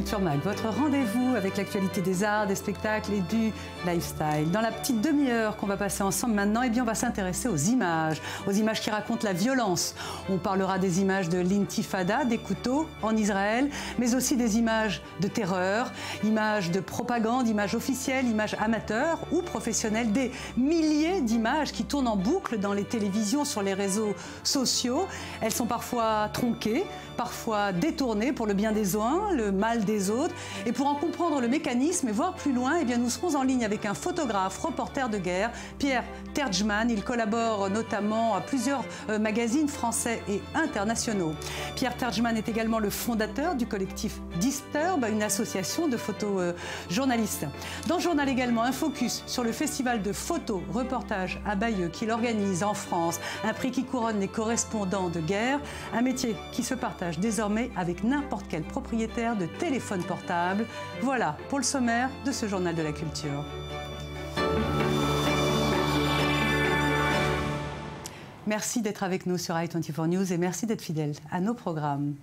Culture Mag, votre rendez-vous avec l'actualité des arts, des spectacles et du lifestyle. Dans la petite demi-heure qu'on va passer ensemble maintenant, eh bien, on va s'intéresser aux images qui racontent la violence. On parlera des images de l'intifada, des couteaux en Israël, mais aussi des images de terreur, images de propagande, images officielles, images amateurs ou professionnelles, des milliers d'images qui tournent en boucle dans les télévisions, sur les réseaux sociaux. Elles sont parfois tronquées, parfois détournées pour le bien des uns, le mal des autres. Et pour en comprendre le mécanisme et voir plus loin, eh bien, nous serons en ligne avec un photographe, reporter de guerre, Pierre Terjman. Il collabore notamment à plusieurs magazines français et internationaux. Pierre Terjman est également le fondateur du collectif Disturb, une association de photojournalistes. Dans le journal également, un focus sur le festival de photo-reportage à Bayeux qu'il organise en France. Un prix qui couronne les correspondants de guerre, un métier qui se partage désormais avec n'importe quel propriétaire de téléphone portable. Voilà pour le sommaire de ce journal de la culture. Merci d'être avec nous sur i24 News et merci d'être fidèle à nos programmes.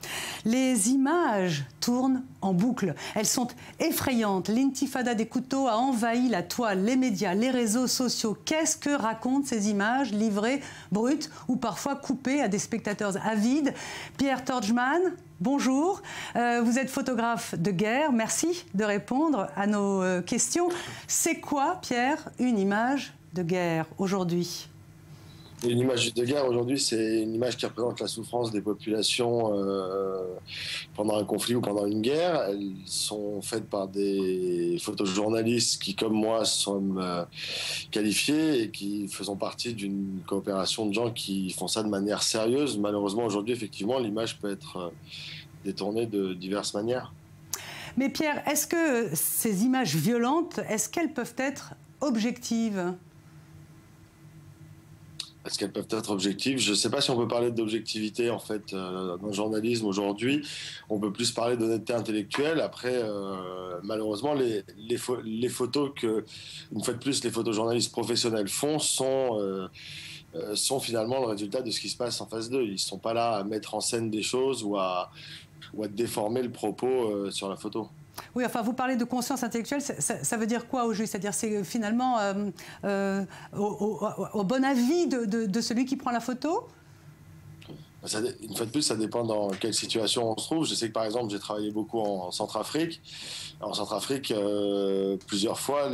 Les images tournent en boucle. Elles sont effrayantes. L'intifada des couteaux a envahi la toile, les médias, les réseaux sociaux. Qu'est-ce que racontent ces images livrées brutes ou parfois coupées à des spectateurs avides? Pierre Terjman, bonjour. Vous êtes photographe de guerre. Merci de répondre à nos questions. C'est quoi, Pierre, une image de guerre aujourd'hui ? Une image de guerre aujourd'hui, c'est une image qui représente la souffrance des populations pendant un conflit ou pendant une guerre. Elles sont faites par des photojournalistes qui, comme moi, sommes qualifiés et qui faisons partie d'une coopération de gens qui font ça de manière sérieuse. Malheureusement, aujourd'hui, effectivement, l'image peut être détournée de diverses manières. Mais Pierre, est-ce que ces images violentes, est-ce qu'elles peuvent être objectives ? Est-ce qu'elles peuvent être objectives? Je ne sais pas si on peut parler d'objectivité en fait dans le journalisme aujourd'hui. On peut plus parler d'honnêteté intellectuelle. Après, malheureusement, les photos que, une fois de plus, les photojournalistes professionnels font sont finalement le résultat de ce qui se passe en face d'eux. Ils ne sont pas là à mettre en scène des choses ou à déformer le propos sur la photo. Oui, enfin, vous parlez de conscience intellectuelle, ça veut dire quoi au juste? C'est-à-dire c'est finalement au bon avis de celui qui prend la photo? Une fois de plus, ça dépend dans quelle situation on se trouve. Je sais que par exemple, j'ai travaillé beaucoup en Centrafrique. En Centrafrique, plusieurs fois,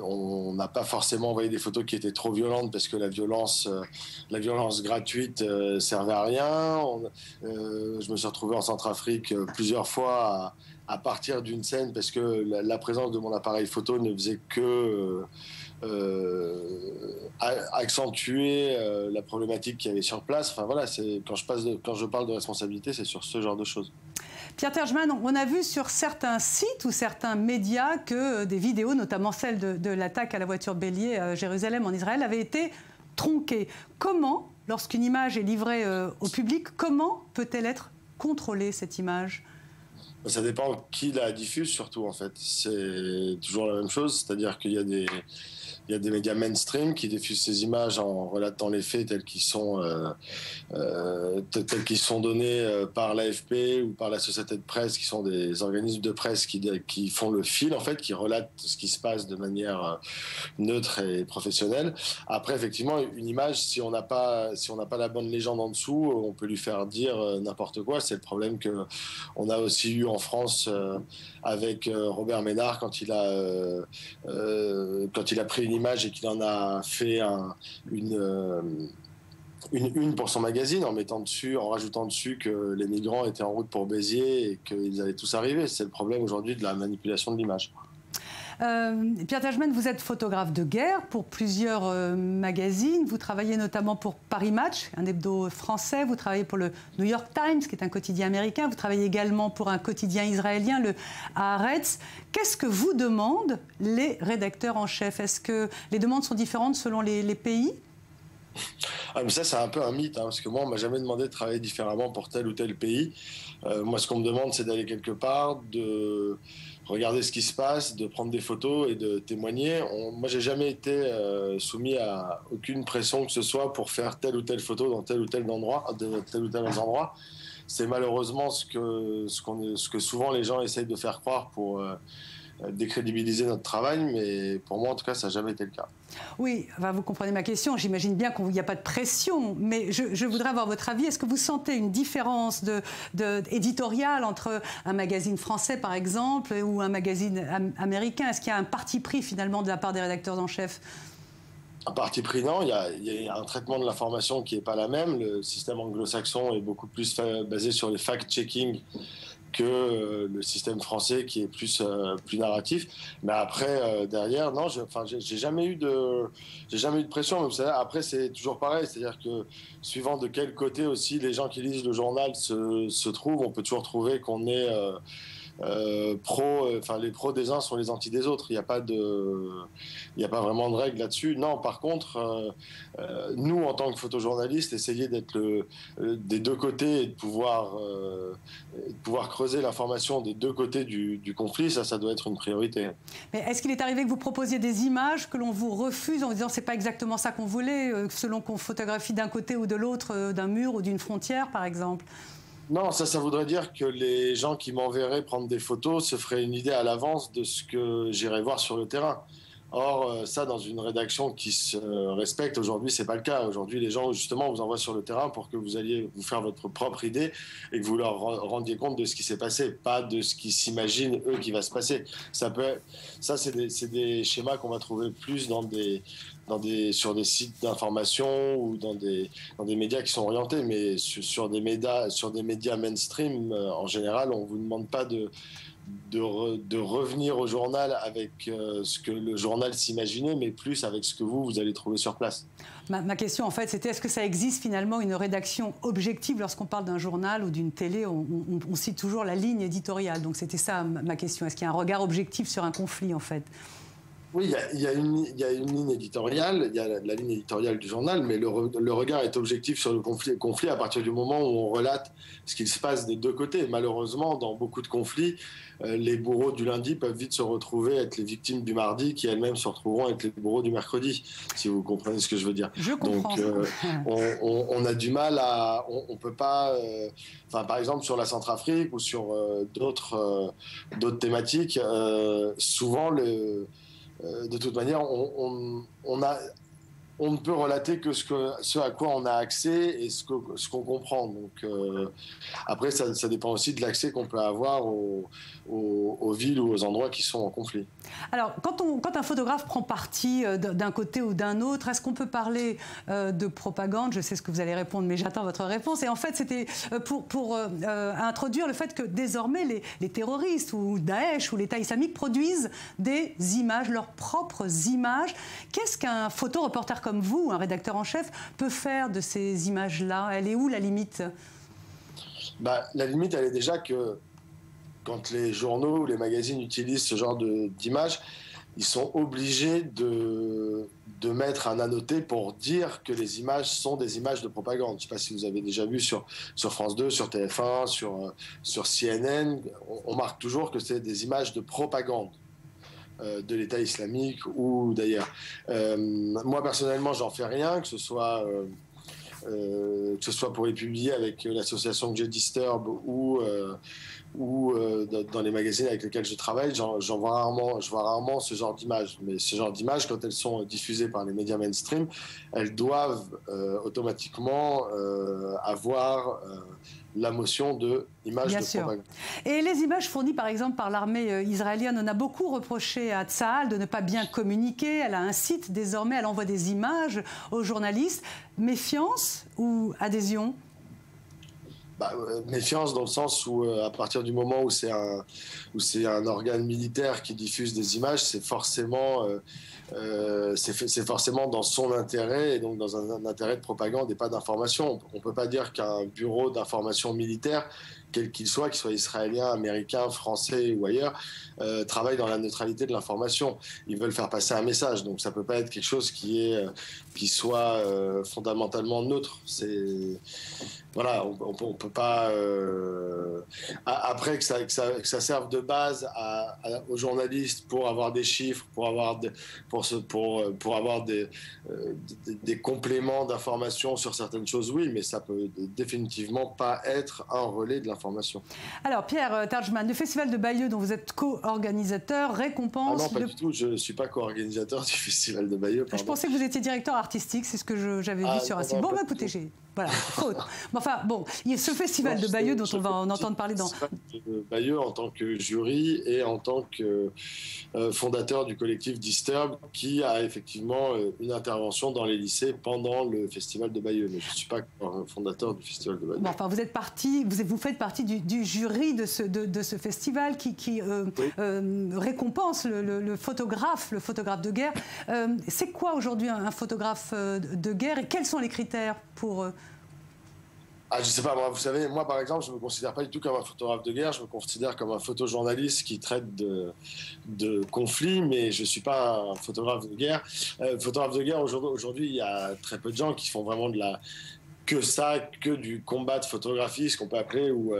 on n'a pas forcément envoyé des photos qui étaient trop violentes parce que la violence gratuite servait à rien. Je me suis retrouvé en Centrafrique plusieurs fois à partir d'une scène parce que la présence de mon appareil photo ne faisait que accentuer la problématique qu'il y avait sur place. Enfin voilà, quand je parle de responsabilité, c'est sur ce genre de choses. Pierre Terjman, on a vu sur certains sites ou certains médias que des vidéos, notamment celle de l'attaque à la voiture bélier à Jérusalem en Israël, avaient été tronquées. Comment, lorsqu'une image est livrée au public, comment peut-elle être contrôlée, cette image ? Ça dépend qui la diffuse surtout en fait. C'est toujours la même chose, c'est-à-dire qu'il y a des médias mainstream qui diffusent ces images en relatant les faits tels qu'ils sont donnés par l'AFP ou par la société de presse, qui sont des organismes de presse qui font le fil en fait, qui relatent ce qui se passe de manière neutre et professionnelle. Après, effectivement, une image, si on n'a pas la bonne légende en dessous, on peut lui faire dire n'importe quoi. C'est le problème que on a aussi eu en France avec Robert Ménard quand il a pris une image et qu'il en a fait une pour son magazine en rajoutant dessus que les migrants étaient en route pour Béziers et qu'ils allaient tous arriver. C'est le problème aujourd'hui de la manipulation de l'image. Pierre Terjman, vous êtes photographe de guerre pour plusieurs magazines. Vous travaillez notamment pour Paris Match, un hebdo français. Vous travaillez pour le New York Times, qui est un quotidien américain. Vous travaillez également pour un quotidien israélien, le Haaretz. Qu'est-ce que vous demandent les rédacteurs en chef? Est-ce que les demandes sont différentes selon les pays? Ah, mais ça, c'est un peu un mythe, hein, parce que moi, on m'a jamais demandé de travailler différemment pour tel ou tel pays. Moi, ce qu'on me demande, c'est d'aller quelque part, de regarder ce qui se passe, de prendre des photos et de témoigner. Moi, j'ai jamais été soumis à aucune pression que ce soit pour faire telle ou telle photo dans tel ou tel endroit. c'est malheureusement ce que souvent les gens essayent de faire croire pour décrédibiliser notre travail, mais pour moi en tout cas ça n'a jamais été le cas. Oui, enfin, vous comprenez ma question, j'imagine bien qu'il n'y a pas de pression, mais je voudrais avoir votre avis. Est-ce que vous sentez une différence éditoriale entre un magazine français par exemple ou un magazine américain? Est-ce qu'il y a un parti pris finalement de la part des rédacteurs en chef? Un parti pris, non. Il y a un traitement de l'information qui n'est pas la même. Le système anglo-saxon est beaucoup plus basé sur les fact-checking que le système français qui est plus narratif. Mais après, derrière, non, j'ai jamais eu de pression. Mais vous savez, après, c'est toujours pareil. C'est-à-dire que suivant de quel côté aussi les gens qui lisent le journal se trouvent, on peut toujours trouver qu'on est les pros des uns sont les anti des autres. Il n'y a pas vraiment de règle là-dessus. Non, par contre, nous, en tant que photojournalistes, essayer d'être des deux côtés et de pouvoir creuser l'information des deux côtés du conflit, ça doit être une priorité. Mais est-ce qu'il est arrivé que vous proposiez des images que l'on vous refuse en disant c'est pas exactement ça qu'on voulait, selon qu'on photographie d'un côté ou de l'autre d'un mur ou d'une frontière, par exemple? Non, ça voudrait dire que les gens qui m'enverraient prendre des photos se feraient une idée à l'avance de ce que j'irais voir sur le terrain. Or, ça, dans une rédaction qui se respecte, aujourd'hui, c'est pas le cas. Aujourd'hui, les gens, justement, vous envoient sur le terrain pour que vous alliez vous faire votre propre idée et que vous leur rendiez compte de ce qui s'est passé, pas de ce qu'ils s'imaginent, eux, qui va se passer. Ça, c'est des schémas qu'on va trouver plus sur des sites d'information ou dans des médias qui sont orientés, mais sur des médias mainstream, en général, on vous demande pas de revenir au journal avec ce que le journal s'imaginait, mais plus avec ce que vous allez trouver sur place. Ma question, en fait, c'était est-ce que ça existe finalement une rédaction objective lorsqu'on parle d'un journal ou d'une télé? On cite toujours la ligne éditoriale, donc c'était ça ma question. Est-ce qu'il y a un regard objectif sur un conflit, en fait? Oui, il y a une ligne éditoriale, il y a la ligne éditoriale du journal, mais le regard est objectif sur le conflit à partir du moment où on relate ce qu'il se passe des deux côtés. Malheureusement, dans beaucoup de conflits, les bourreaux du lundi peuvent vite se retrouver être les victimes du mardi, qui elles-mêmes se retrouveront être les bourreaux du mercredi, si vous comprenez ce que je veux dire. Je comprends. Donc, on a du mal à... On peut pas... par exemple, sur la Centrafrique ou sur d'autres thématiques, souvent, de toute manière, on ne peut relater que ce à quoi on a accès et ce qu'on comprend. Donc, après, ça dépend aussi de l'accès qu'on peut avoir aux villes ou aux endroits qui sont en conflit. Alors, quand un photographe prend parti d'un côté ou d'un autre, est-ce qu'on peut parler de propagande? Je sais ce que vous allez répondre, mais j'attends votre réponse. Et en fait, c'était pour introduire le fait que désormais, les terroristes ou Daesh ou l'État islamique produisent des images, leurs propres images. Qu'est-ce qu'un photoreporter comme vous, un rédacteur en chef, peut faire de ces images-là? Elle est où la limite? La limite, elle est déjà que quand les journaux ou les magazines utilisent ce genre d'images, ils sont obligés de mettre un annoté pour dire que les images sont des images de propagande. Je ne sais pas si vous avez déjà vu sur France 2, sur TF1, sur CNN, on marque toujours que c'est des images de propagande de l'État islamique ou d'ailleurs. Moi, personnellement, j'en fais rien, que ce soit pour les publier avec l'association que j'ai Disturb ou dans les magazines avec lesquels je travaille, je vois rarement ce genre d'images. Mais ce genre d'images, quand elles sont diffusées par les médias mainstream, elles doivent automatiquement avoir la motion de image de propagande. Et les images fournies par exemple par l'armée israélienne, on a beaucoup reproché à Tsahal de ne pas bien communiquer. Elle a un site désormais, elle envoie des images aux journalistes. Méfiance ou adhésion? Méfiance dans le sens où à partir du moment où c'est un organe militaire qui diffuse des images, c'est forcément dans son intérêt et donc dans un intérêt de propagande et pas d'information. On ne peut pas dire qu'un bureau d'information militaire quel qu'il soit israélien, américain, français ou ailleurs, travaillent dans la neutralité de l'information. Ils veulent faire passer un message, donc ça peut pas être quelque chose qui soit fondamentalement neutre. Voilà, on peut pas. Après que ça serve de base aux journalistes pour avoir des chiffres, pour avoir des compléments d'informations sur certaines choses, oui, mais ça peut définitivement pas être un relais de l'information. Alors Pierre Terjman, le Festival de Bayeux dont vous êtes co-organisateur récompense... Ah non, pas du tout, je ne suis pas co-organisateur du Festival de Bayeux. Je pensais que vous étiez directeur artistique, c'est ce que j'avais vu sur un site. Bon, écoutez, voilà, faute. Enfin, bon, il y a ce Festival de Bayeux dont on va en entendre parler dans... De Bayeux en tant que jury et en tant que fondateur du collectif Disturb, qui a effectivement une intervention dans les lycées pendant le Festival de Bayeux. Mais je ne suis pas fondateur du Festival de Bayeux. Bon, enfin, vous faites partie du jury de ce festival qui récompense le photographe de guerre. C'est quoi aujourd'hui un photographe de guerre et quels sont les critères pour... Je sais pas, vous savez, moi par exemple, je me considère pas du tout comme un photographe de guerre, je me considère comme un photojournaliste qui traite de conflits, mais je suis pas un photographe de guerre. Photographe de guerre, aujourd'hui, il y a très peu de gens qui font vraiment que du combat de photographie, ce qu'on peut appeler, ou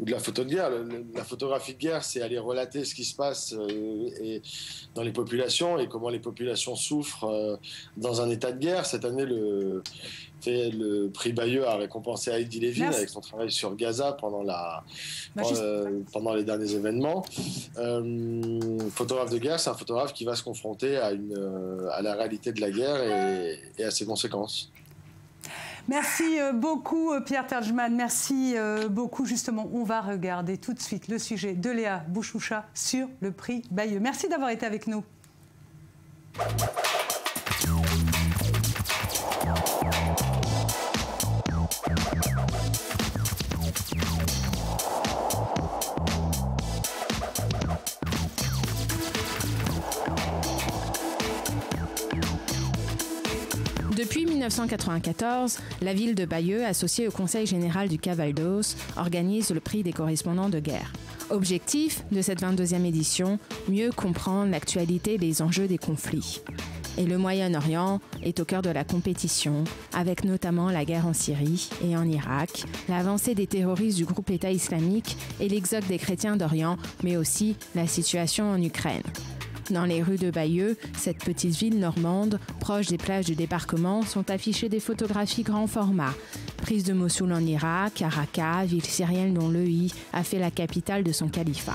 de la photo de guerre. La photographie de guerre, c'est aller relater ce qui se passe dans les populations et comment les populations souffrent dans un état de guerre. Cette année, le prix Bayeux a récompensé Heidi Levin avec son travail sur Gaza pendant les derniers événements. Photographe de guerre, c'est un photographe qui va se confronter à la réalité de la guerre et à ses conséquences. Merci beaucoup Pierre Terjman, merci beaucoup. Justement, on va regarder tout de suite le sujet de Léa Bouchoucha sur le prix Bayeux. Merci d'avoir été avec nous. Depuis 1994, la ville de Bayeux, associée au Conseil général du Calvados, organise le prix des correspondants de guerre. Objectif de cette 22e édition, mieux comprendre l'actualité des enjeux des conflits. Et le Moyen-Orient est au cœur de la compétition, avec notamment la guerre en Syrie et en Irak, l'avancée des terroristes du groupe État islamique et l'exode des chrétiens d'Orient, mais aussi la situation en Ukraine. Dans les rues de Bayeux, cette petite ville normande, proche des plages du débarquement, sont affichées des photographies grand format. Prises de Mossoul en Irak, à Raqqa, ville syrienne dont l'EI a fait la capitale de son califat.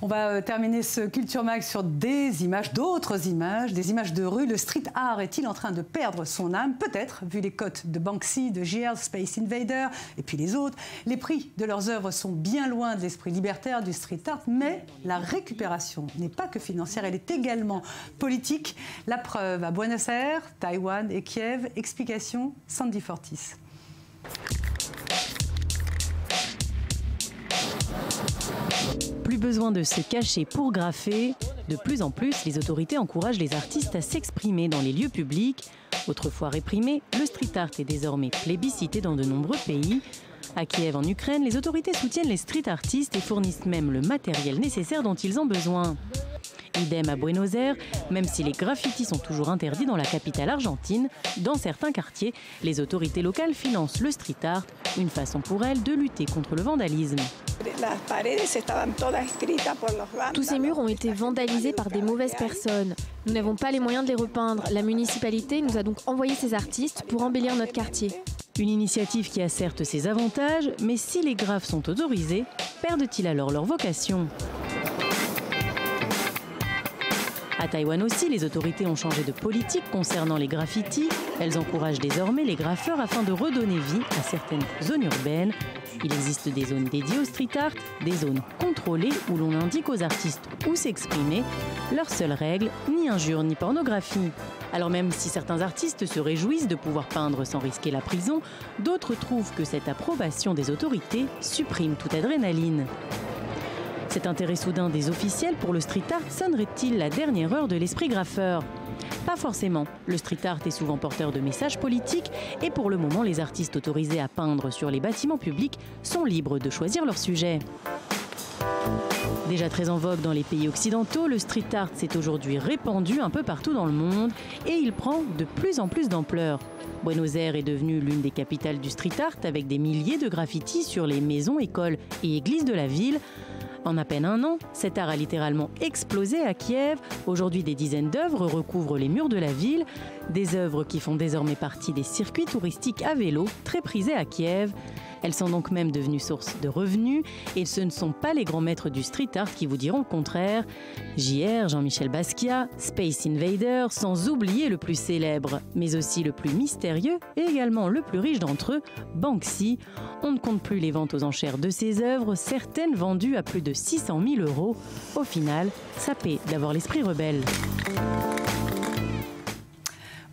On va terminer ce Culture Mag sur des images, d'autres images, des images de rue. Le street art est-il en train de perdre son âme? Peut-être, vu les cotes de Banksy, de JL, Space Invader et puis les autres. Les prix de leurs œuvres sont bien loin de l'esprit libertaire du street art, mais la récupération n'est pas que financière, elle est également politique. La preuve à Buenos Aires, Taïwan et Kiev. Explication, Sandy Fortis. Plus besoin de se cacher pour graffer. De plus en plus, les autorités encouragent les artistes à s'exprimer dans les lieux publics. Autrefois réprimé, le street art est désormais plébiscité dans de nombreux pays. À Kiev, en Ukraine, les autorités soutiennent les street artistes et fournissent même le matériel nécessaire dont ils ont besoin. Idem à Buenos Aires, même si les graffitis sont toujours interdits dans la capitale argentine, dans certains quartiers, les autorités locales financent le street art, une façon pour elles de lutter contre le vandalisme. Tous ces murs ont été vandalisés par des mauvaises personnes. Nous n'avons pas les moyens de les repeindre. La municipalité nous a donc envoyé ces artistes pour embellir notre quartier. Une initiative qui a certes ses avantages, mais si les graphes sont autorisés, perdent-ils alors leur vocation ? À Taïwan aussi, les autorités ont changé de politique concernant les graffitis. Elles encouragent désormais les graffeurs afin de redonner vie à certaines zones urbaines. Il existe des zones dédiées au street art, des zones contrôlées où l'on indique aux artistes où s'exprimer. Leur seule règle, ni injure ni pornographie. Alors même si certains artistes se réjouissent de pouvoir peindre sans risquer la prison, d'autres trouvent que cette approbation des autorités supprime toute adrénaline. Cet intérêt soudain des officiels pour le street art sonnerait-il la dernière heure de l'esprit graffeur ? Pas forcément. Le street art est souvent porteur de messages politiques et pour le moment, les artistes autorisés à peindre sur les bâtiments publics sont libres de choisir leur sujet. Déjà très en vogue dans les pays occidentaux, le street art s'est aujourd'hui répandu un peu partout dans le monde et il prend de plus en plus d'ampleur. Buenos Aires est devenue l'une des capitales du street art avec des milliers de graffitis sur les maisons, écoles et églises de la ville. En à peine un an, cet art a littéralement explosé à Kiev. Aujourd'hui, des dizaines d'œuvres recouvrent les murs de la ville. Des œuvres qui font désormais partie des circuits touristiques à vélo, très prisés à Kiev. Elles sont donc même devenues source de revenus et ce ne sont pas les grands maîtres du street art qui vous diront le contraire. JR, Jean-Michel Basquiat, Space Invader, sans oublier le plus célèbre, mais aussi le plus mystérieux et également le plus riche d'entre eux, Banksy. On ne compte plus les ventes aux enchères de ses œuvres, certaines vendues à plus de 600 000 €. Au final, ça paie d'avoir l'esprit rebelle.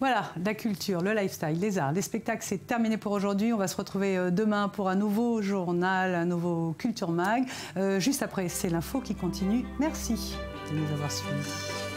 Voilà, la culture, le lifestyle, les arts, les spectacles, c'est terminé pour aujourd'hui. On va se retrouver demain pour un nouveau journal, un nouveau Culture Mag. Juste après, c'est l'info qui continue. Merci de nous avoir suivis.